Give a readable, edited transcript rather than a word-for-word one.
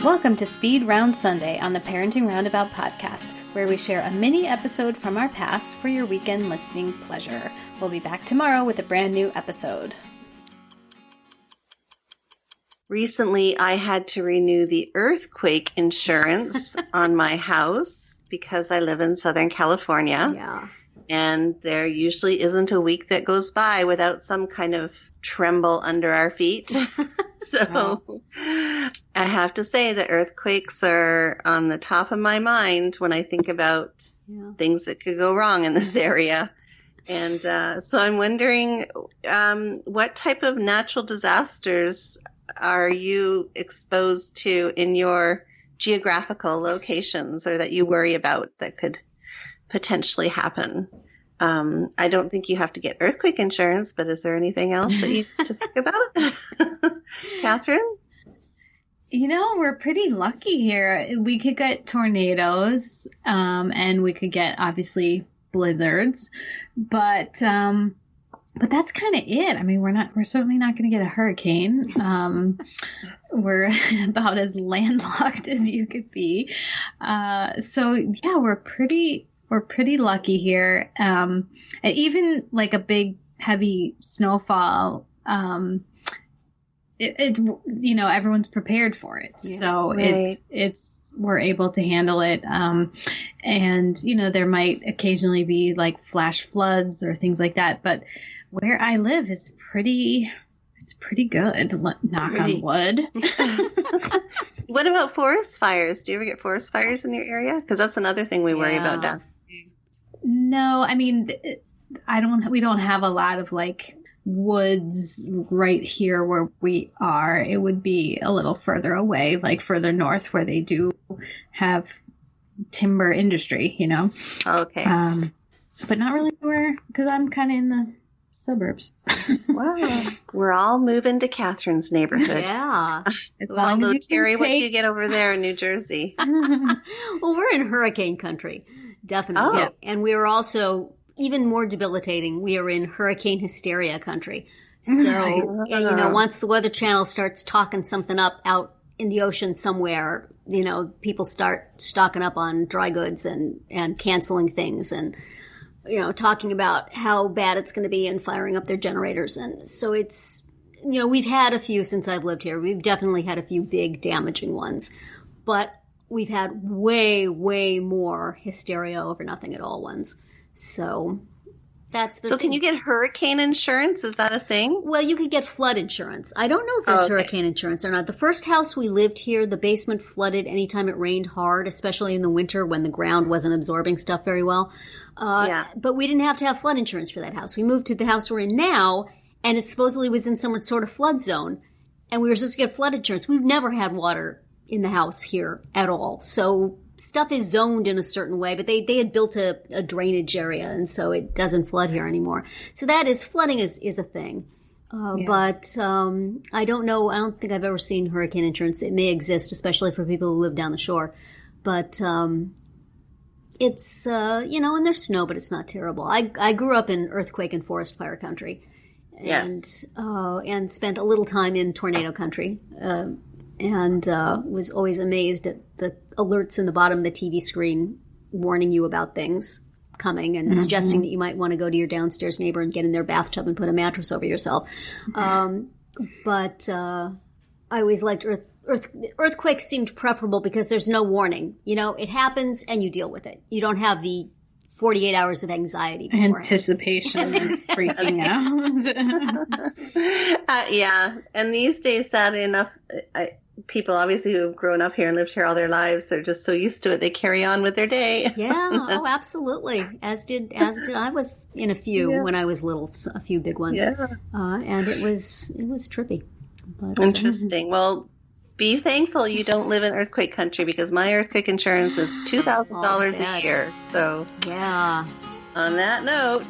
Welcome to Speed Round Sunday on the Parenting Roundabout podcast, where we share a mini episode from our past for your weekend listening pleasure. We'll be back tomorrow with a brand new episode. Recently, I had to renew the earthquake insurance on my house because I live in Southern California. Yeah. And there usually isn't a week that goes by without some kind of tremble under our feet. So I have to say that earthquakes are on the top of my mind when I think about things that could go wrong in this area. And so I'm wondering, what type of natural disasters are you exposed to in your geographical locations, or that you worry about that could potentially happen? I don't think you have to get earthquake insurance, but is there anything else that you have to think about? Catherine? You know, we're pretty lucky here. We could get tornadoes, and we could get, obviously, blizzards, but that's kind of it. I mean, we're certainly not going to get a hurricane. We're about as landlocked as you could be. So yeah, we're pretty lucky here. And even like a big heavy snowfall, it you know, everyone's prepared for it. Yeah, so right. We're able to handle it. And you know, there might occasionally be like flash floods or things like that, but where I live is pretty good. Knock on wood. What about forest fires? Do you ever get forest fires in your area? Because that's another thing we worry about down. No, I mean, we don't have a lot of like woods right here where we are. It would be a little further away, like further north where they do have timber industry, you know? Okay. But not really where, because I'm kind of in the suburbs. Wow. We're all moving to Catherine's neighborhood. Yeah. Although, Terry, what do you get over there in New Jersey? Well, we're in hurricane country, definitely. Oh. And we are also, even more debilitating, we are in hurricane hysteria country. So, you know, once the Weather Channel starts talking something up out in the ocean somewhere, you know, people start stocking up on dry goods and canceling things and, you know, talking about how bad it's going to be and firing up their generators. And so it's, you know, we've had a few since I've lived here. We've definitely had a few big damaging ones, but we've had way, way more hysteria over nothing at all ones. So that's the thing. Can you get hurricane insurance? Is that a thing? Well, you could get flood insurance. I don't know if there's hurricane insurance or not. The first house we lived here, the basement flooded anytime it rained hard, especially in the winter when the ground wasn't absorbing stuff very well. But we didn't have to have flood insurance for that house. We moved to the house we're in now, and it supposedly was in some sort of flood zone, and we were supposed to get flood insurance. We've never had water in the house here at all. So stuff is zoned in a certain way, but they had built a drainage area, and so it doesn't flood here anymore. So that is, flooding is a thing. But I don't know. I don't think I've ever seen hurricane insurance. It may exist, especially for people who live down the shore. But it's, you know, and there's snow, but it's not terrible. I grew up in earthquake and forest fire country and spent a little time in tornado country. And was always amazed at the alerts in the bottom of the TV screen warning you about things coming and suggesting that you might want to go to your downstairs neighbor and get in their bathtub and put a mattress over yourself. But I always liked earthquakes seemed preferable because there's no warning. You know, it happens and you deal with it. You don't have the 48 hours of anxiety beforehand. Anticipation and freaking out. Yeah. And these days, sadly enough, people obviously who have grown up here and lived here all their lives, they're just so used to it, they carry on with their day. Yeah. Oh, absolutely. As did I. Was in a few when I was little, a few big ones. Yeah. And it was trippy. But, interesting. Well, be thankful you don't live in earthquake country, because my earthquake insurance is $2,000 a year. So yeah. On that note.